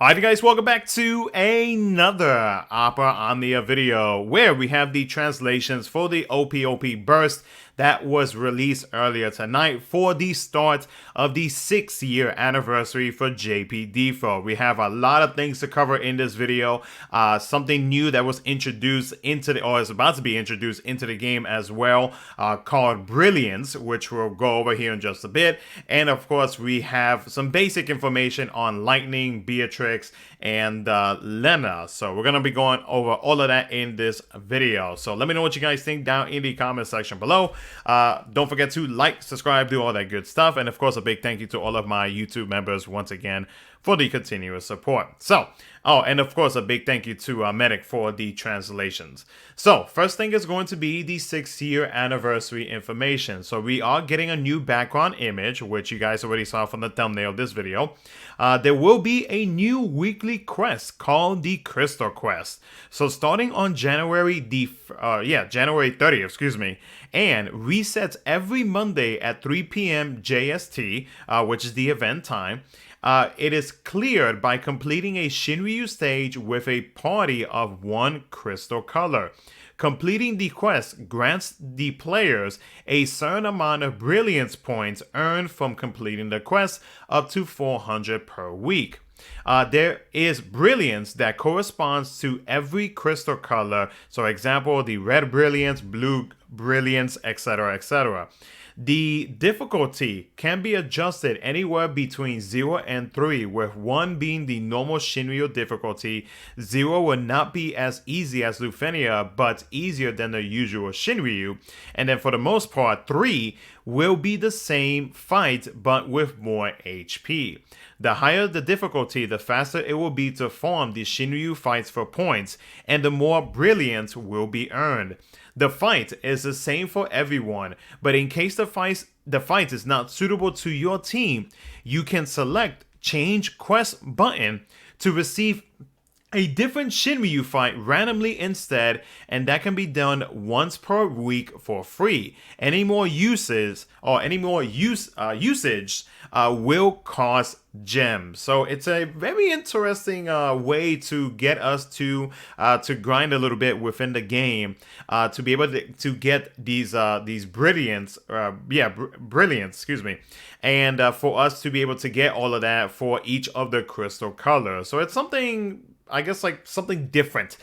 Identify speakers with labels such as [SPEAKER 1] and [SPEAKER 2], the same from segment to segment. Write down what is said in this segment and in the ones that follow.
[SPEAKER 1] Alright guys, welcome back to another Opera Omnia video where we have the translations for the OP burst that was released earlier tonight for the start of the 6th year anniversary for JP-DFFOO. We have a lot of things to cover in this video. Something new that was introduced into the, or is about to be introduced into the game as well, called Brilliance, which we'll go over here in just a bit. And of course, we have some basic information on Lightning, Beatrix, and Lena. So we're gonna be going over all of that in this video. So let me know what you guys think down in the comment section below. Don't forget to like, subscribe, do all that good stuff, and of course a big thank you to all of my YouTube members once again for the continuous support. So, oh, and of course a big thank you to Medic for the translations. So, first thing is going to be the 6th year anniversary information. So we are getting a new background image, which you guys already saw from the thumbnail of this video. There will be a new weekly quest called the Crystal Quest. So starting on January 30th, excuse me, and resets every Monday at 3 p.m. JST, which is the event time. It is cleared by completing a Shinryu stage with a party of 1 crystal color. Completing the quest grants the players a certain amount of Brilliance points earned from completing the quest, up to 400 per week. There is Brilliance that corresponds to every crystal color. So example, the red Brilliance, blue Brilliance, etc., etc. The difficulty can be adjusted anywhere between 0 and 3, with 1 being the normal Shinryu difficulty. 0 will not be as easy as Lufenia, but easier than the usual Shinryu. And then for the most part, 3 will be the same fight, but with more HP. The higher the difficulty, the faster it will be to farm the Shinryu fights for points, and the more Brilliance will be earned. The fight is the same for everyone, but in case the fight is not suitable to your team, you can select Change Quest button to receive a different Shinryu fight randomly instead, and that can be done once per week for free. Any more uses or any more usage will cost gems. So it's a very interesting way to get us to grind a little bit within the game, to be able to get these Brilliance, Brilliance, excuse me, and for us to be able to get all of that for each of the crystal colors. So it's something, I guess, like something different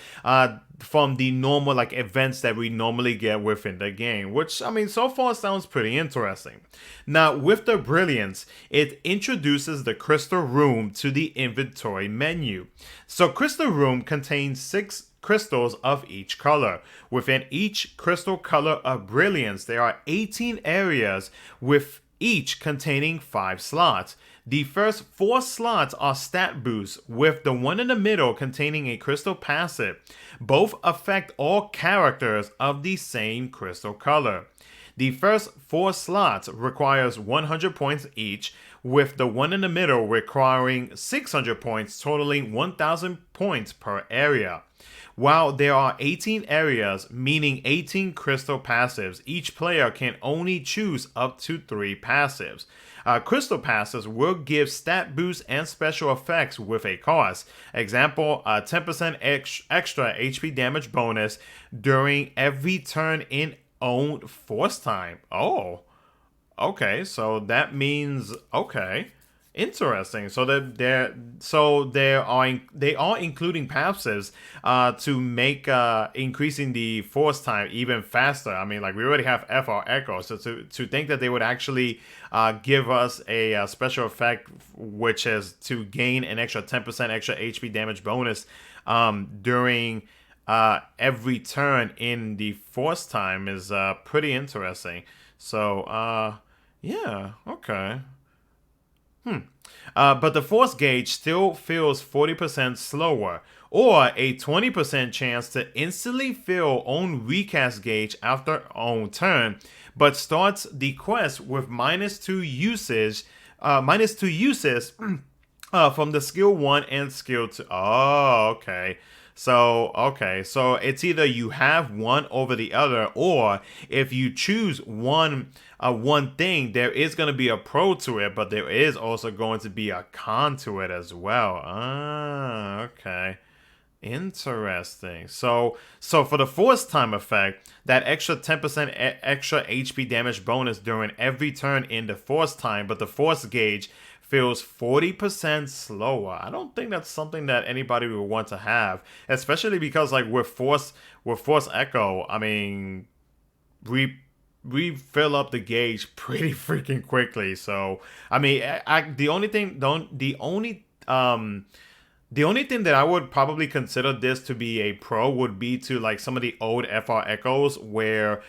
[SPEAKER 1] from the normal like events that we normally get within the game, which, I mean, so far sounds pretty interesting. Now, with the Brilliance, it introduces the Crystal Room to the inventory menu. So Crystal Room contains 6 crystals of each color. Within each crystal color of Brilliance, there are 18 areas, with each containing 5 slots. The first 4 slots are stat boosts, with the one in the middle containing a crystal passive. Both affect all characters of the same crystal color. The first 4 slots requires 100 points each, with the one in the middle requiring 600 points, totaling 1000 points per area. While there are 18 areas, meaning 18 crystal passives, each player can only choose up to 3 passives. Crystal passives will give stat boosts and special effects with a cost. Example, 10% extra HP damage bonus during every turn in owned force time. Oh, okay, so that means, okay, interesting. So that they are including passives to make increasing the force time even faster. I mean, like, we already have FR Echo, so to think that they would actually give us a special effect, which is to gain an extra 10% extra HP damage bonus during every turn in the force time, is pretty interesting. So yeah, okay. But the force gauge still feels 40% slower, or a 20% chance to instantly fill own recast gauge after own turn, but starts the quest with -2 usage, from the skill 1 and skill 2. Oh, okay. So, okay, so it's either you have one over the other, or if you choose one thing, there is going to be a pro to it, but there is also going to be a con to it as well. Ah, okay. Interesting. So for the force time effect, that extra 10% extra HP damage bonus during every turn in the force time, but the force gauge feels 40% slower. I don't think that's something that anybody would want to have, especially because like with force echo, I mean, we fill up the gauge pretty freaking quickly. So I mean, the only thing don't the only thing that I would probably consider this to be a pro would be to like some of the old FR Echoes where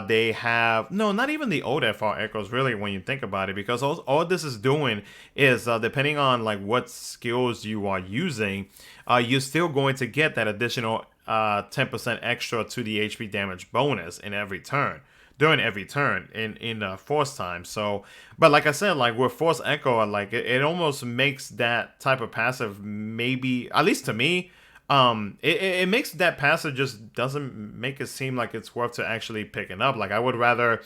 [SPEAKER 1] they have no, not even the old FR Echoes really when you think about it, because all this is doing is depending on like what skills you are using, you're still going to get that additional 10% extra to the HP damage bonus in every turn during every turn in force time. So, but like I said, like with force echo, like it almost makes that type of passive, maybe at least to me, it makes that passive just doesn't make it seem like it's worth to actually picking up. Like I would rather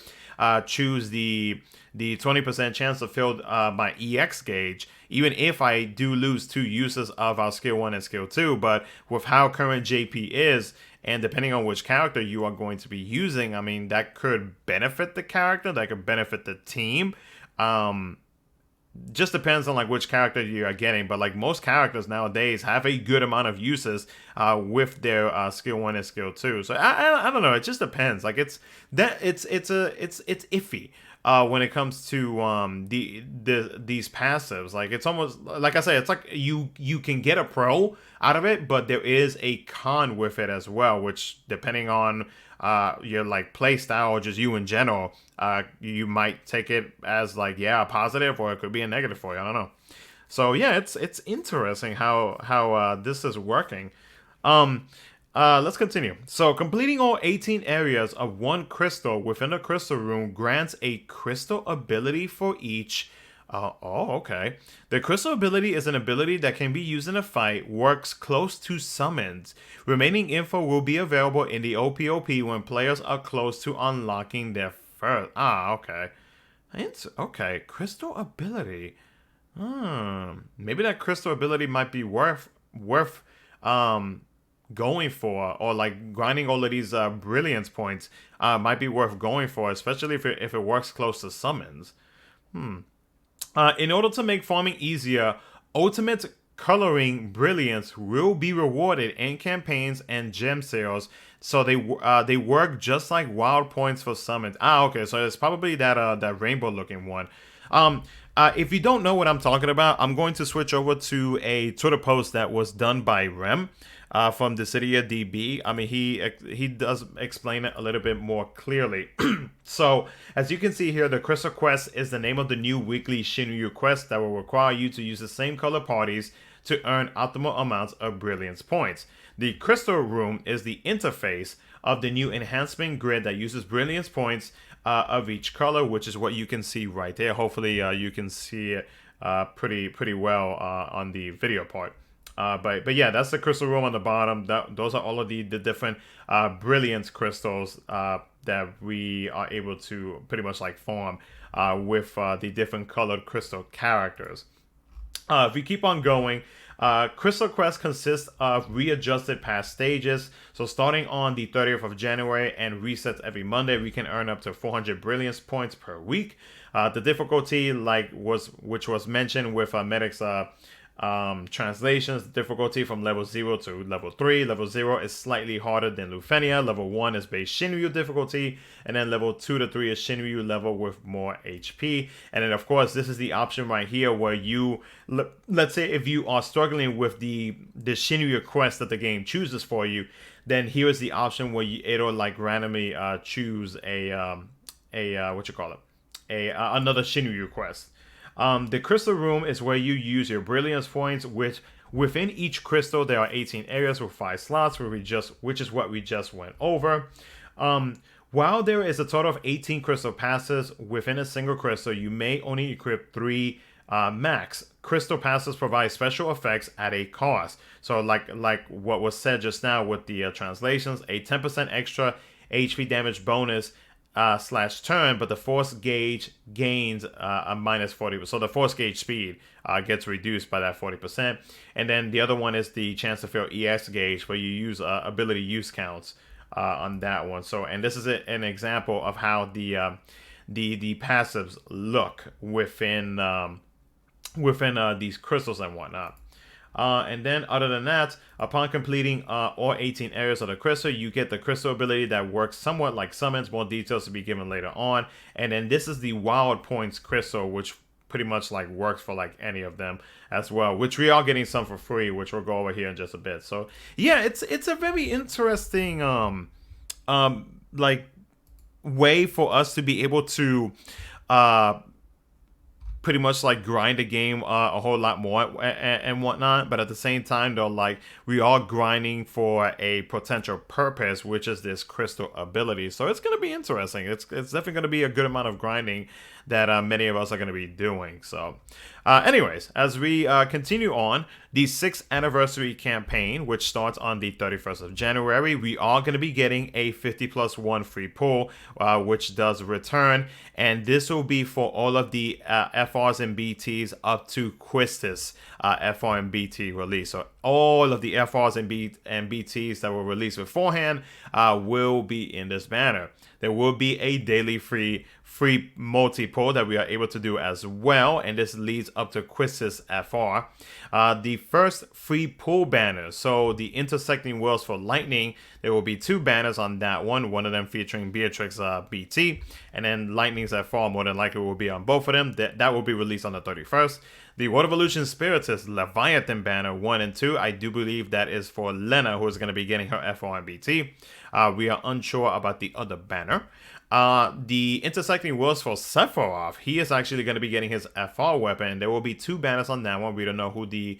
[SPEAKER 1] choose the 20% chance to fill my EX gauge, even if I do lose 2 uses of our skill 1 and skill 2. But with how current JP is, and depending on which character you are going to be using, I mean, that could benefit the character, that could benefit the team. Just depends on like which character you are getting, but like most characters nowadays have a good amount of uses with their skill 1 and skill 2. So I don't know, it just depends. Like it's iffy when it comes to these passives. Like it's almost like I say, it's like you can get a pro out of it, but there is a con with it as well, which depending on your like play style or just you in general, you might take it as like, yeah, a positive, or it could be a negative for you. I don't know. So yeah, it's interesting how this is working. Let's continue. So, completing all 18 areas of one crystal within the crystal room grants a crystal ability for each. Okay. The crystal ability is an ability that can be used in a fight, works close to summons. Remaining info will be available in the OPOP when players are close to unlocking their first. Okay. Okay, crystal ability. Maybe that crystal ability might be worth going for, or like grinding all of these brilliance points might be worth going for, especially if it works close to summons. In order to make farming easier, ultimate coloring brilliance will be rewarded in campaigns and gem sales. So they work just like wild points for summons. Okay, so it's probably that rainbow looking one. If you don't know what I'm talking about, I'm going to switch over to a Twitter post that was done by Rem from the City of DB. I mean, he does explain it a little bit more clearly. So, as you can see here, the Crystal Quest is the name of the new weekly Shinryu quest that will require you to use the same color parties to earn optimal amounts of Brilliance points. The Crystal Room is the interface of the new enhancement grid that uses Brilliance points of each color, which is what you can see right there. Hopefully, you can see it pretty well on the video part. But yeah, that's the crystal room on the bottom. Those are all of the different brilliance crystals that we are able to pretty much like farm with the different colored crystal characters. If we keep on going, Crystal Quest consists of readjusted past stages. So starting on the 30th of January and resets every Monday, we can earn up to 400 Brilliance points per week. The difficulty, which was mentioned with Medic's translations, the difficulty from level 0 to level 3. Level 0 is slightly harder than Lufenia. Level 1 is base Shinryu difficulty, and then level 2 to 3 is Shinryu level with more HP. And then of course this is the option right here where you, let's say if you are struggling with the Shinryu quest that the game chooses for you, then here is the option where it'll like randomly choose another Shinryu quest. The crystal room is where you use your brilliance points, which within each crystal there are 18 areas with 5 slots, which is what we just went over. While there is a total of 18 crystal passes within a single crystal, you may only equip 3 Max, crystal passes provide special effects at a cost. So like what was said just now with the translations, a 10% extra HP damage bonus slash turn, but the force gauge gains a minus 40%. So the force gauge speed gets reduced by that 40%. And then the other one is the chance to fill EX gauge, where you use ability use counts on that one. So, and this is an example of how the passives look within these crystals and whatnot. And then other than that, upon completing all 18 areas of the crystal, you get the crystal ability that works somewhat like summons. More details to be given later on. And then this is the wild points crystal, which pretty much like works for like any of them as well, which we are getting some for free, which we'll go over here in just a bit. So yeah, it's a very interesting like way for us to be able to pretty much like grind the game a whole lot more and whatnot, but at the same time though, like we are grinding for a potential purpose, which is this crystal ability. So it's going to be interesting. It's definitely going to be a good amount of grinding that many of us are going to be doing. So anyways, as we continue on, the 6th anniversary campaign, which starts on the 31st of January, we are going to be getting a 50+1 free pull, which does return, and this will be for all of the FRs and BTs up to Quistis FR and BT release. So all of the FRs and BTs that were released beforehand will be in this banner. There will be a daily free multi-pull that we are able to do as well, and this leads up to Quistis FR. The first free pull banner, so the intersecting worlds for lightning, there will be 2 banners on that one of them featuring Beatrix BT, and then Lightning's FR more than likely will be on both of them. That will be released on the 31st. The World Evolution Spiritist Leviathan banner 1 and 2, I do believe that is for Lena, who is going to be getting her FR and BT. We are unsure about the other banner. The intersecting worlds for Sephiroth, he is actually going to be getting his FR weapon. There will be 2 banners on that one. We don't know who the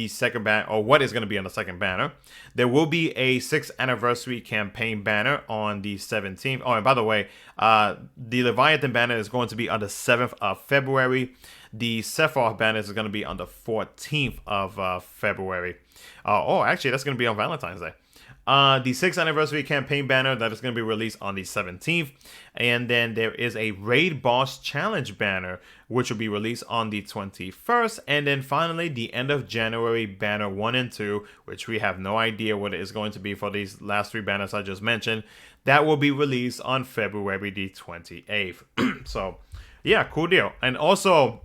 [SPEAKER 1] second banner, or what is going to be on the second banner. There will be a 6th anniversary campaign banner on the 17th. Oh, and by the way, the Leviathan banner is going to be on the 7th of February. The Sephiroth banner is going to be on the 14th of February. Actually, that's going to be on Valentine's Day. The 6th anniversary campaign banner that is going to be released on the 17th, and then there is a raid boss challenge banner which will be released on the 21st, and then finally the end of January banner 1 and 2, which we have no idea what it is going to be for these last 3 banners I just mentioned. That will be released on February the 28th. So yeah, cool deal. And also,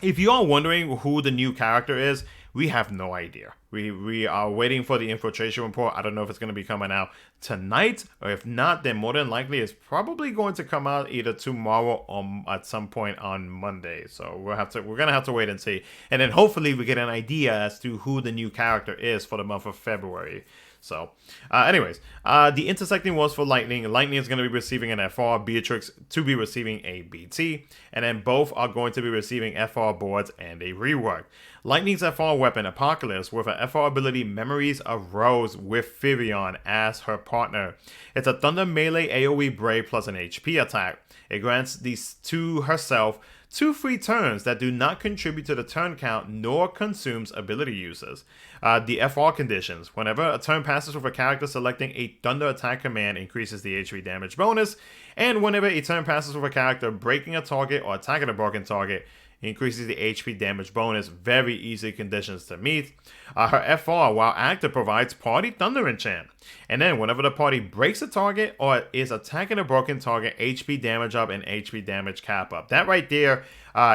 [SPEAKER 1] if you are wondering who the new character is, we have no idea. We are waiting for the infiltration report. I don't know if it's going to be coming out tonight, or if not, then more than likely it's probably going to come out either tomorrow or at some point on Monday. So we're gonna have to wait and see, and then hopefully we get an idea as to who the new character is for the month of February. So, anyways, the intersecting worlds for Lightning. Lightning is going to be receiving an FR, Beatrix to be receiving a BT, and then both are going to be receiving FR boards and a rework. Lightning's FR weapon, Apocalypse, with an FR ability Memories of Rose with Firion as her partner. It's a Thunder Melee AoE Brave plus an HP attack. It grants these to herself 2 free turns that do not contribute to the turn count nor consumes ability uses. The FR conditions. Whenever a turn passes with a character selecting a Thunder attack command, increases the HP damage bonus. And whenever a turn passes with a character breaking a target or attacking a broken target, increases the HP damage bonus. Very easy conditions to meet. Her FR, while active, provides Party Thunder enchant. And then whenever the party breaks a target or is attacking a broken target, HP damage up and HP damage cap up. That right there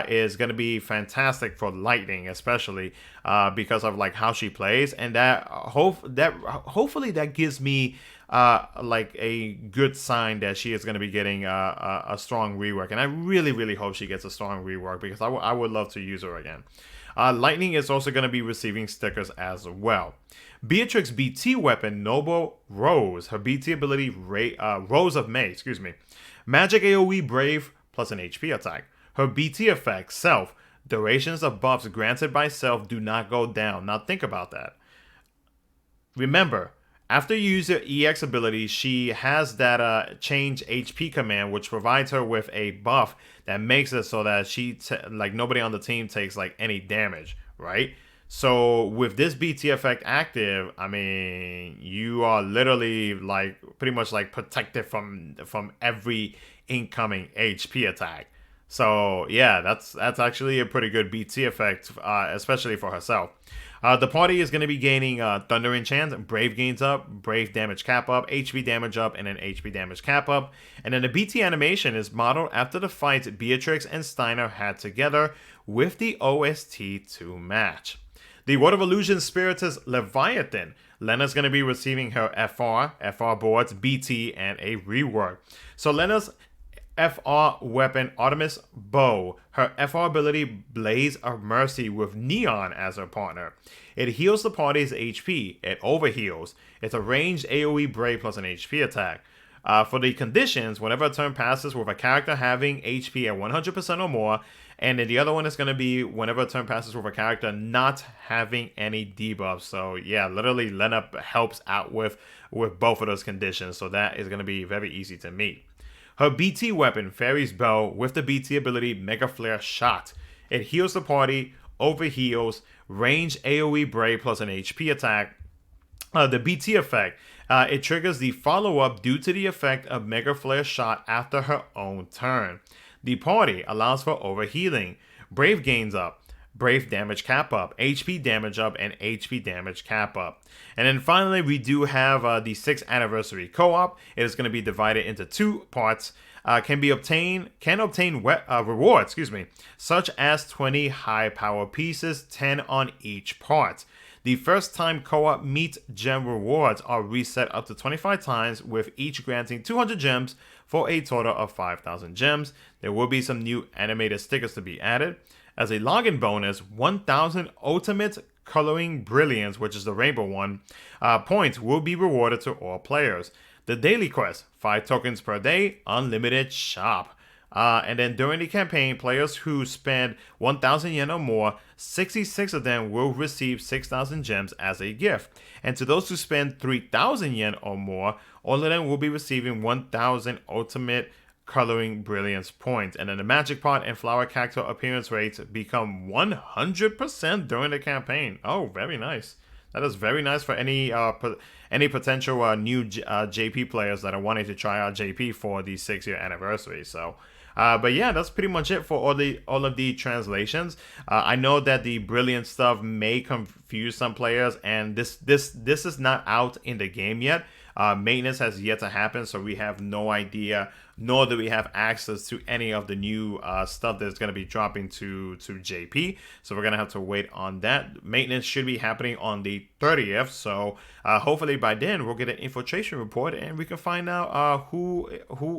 [SPEAKER 1] is going to be fantastic for Lightning, especially because of like how she plays, and hopefully that gives me like a good sign that she is going to be getting a strong rework, and I really hope she gets a strong rework, because I would love to use her again. Lightning is also going to be receiving stickers as well. Beatrix BT weapon, Noble Rose. Her BT ability, Rose of May, Magic AoE Brave plus an HP attack. Her BT effect, Self. Durations of buffs granted by Self do not go down. Now think about that. Remember, After you use her EX ability, she has that change HP command, which provides her with a buff that makes it so that like nobody on the team takes like any damage, right? So with this BT effect active, I mean, you are literally like pretty much like protected from every incoming HP attack. So yeah, that's actually a pretty good BT effect, especially for herself. The party is going to be gaining Thunder Enchant, Brave gains up, Brave damage cap up, HP damage up, and then HP damage cap up. And then the BT animation is modeled after the fight Beatrix and Steiner had together with the OST to match. The World of Illusion Spiritist Leviathan. Lena's going to be receiving her FR boards, BT, and a rework. So Lena's FR weapon, Artemis Bow. Her FR ability, Blaze of Mercy, with Neon as her partner. It heals the party's HP. It overheals. It's a ranged AoE Brave plus an HP attack. For the conditions, whenever a turn passes with a character having HP at 100% or more, and then the other one is going to be whenever a turn passes with a character not having any debuffs. So yeah, literally Lena helps out with both of those conditions, so that is going to be very easy to meet. Her BT weapon, Fairy's Bow, with the BT ability Mega Flare Shot. It heals the party, overheals, range AoE Brave plus an HP attack. The BT effect, it triggers the follow-up due to the effect of Mega Flare Shot after her own turn. The party allows for overhealing. Brave gains up, Brave damage cap up, HP damage up, and HP damage cap up. And then finally, we do have the 6th anniversary co-op. It is going to be divided into 2 parts. Can obtain rewards, such as 20 high power pieces, 10 on each part. The first time co-op meet gem rewards are reset up to 25 times, with each granting 200 gems for a total of 5,000 gems. There will be some new animated stickers to be added. As a login bonus, 1,000 Ultimate Coloring Brilliance, which is the rainbow one, points will be rewarded to all players. The daily quest, 5 tokens per day, unlimited shop. And then during the campaign, players who spend 1,000 yen or more, 66 of them will receive 6,000 gems as a gift. And to those who spend 3,000 yen or more, all of them will be receiving 1,000 Ultimate Coloring Brilliance points. And then the magic pot and flower character appearance rates become 100% during the campaign. Oh, very nice. That is very nice for any potential new JP players that are wanting to try out JP for the 6-year anniversary. So, but yeah, that's pretty much it for all of the translations. I know that the Brilliant stuff may confuse some players, and this is not out in the game yet. Maintenance has yet to happen, so we have no idea, nor do we have access to any of the new stuff that's going to be dropping to JP. So we're going to have to wait on that. Maintenance should be happening on the 30th, so hopefully by then we'll get an infiltration report and we can find out who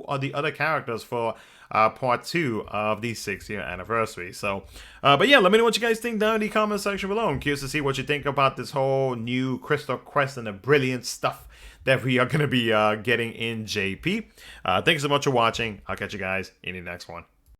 [SPEAKER 1] are the other characters for part 2 of the 6-year anniversary. So, but yeah, let me know what you guys think down in the comment section below. I'm curious to see what you think about this whole new Crystal Quest and the Brilliant stuff that we are going to be getting in JP. Thanks so much for watching. I'll catch you guys in the next one.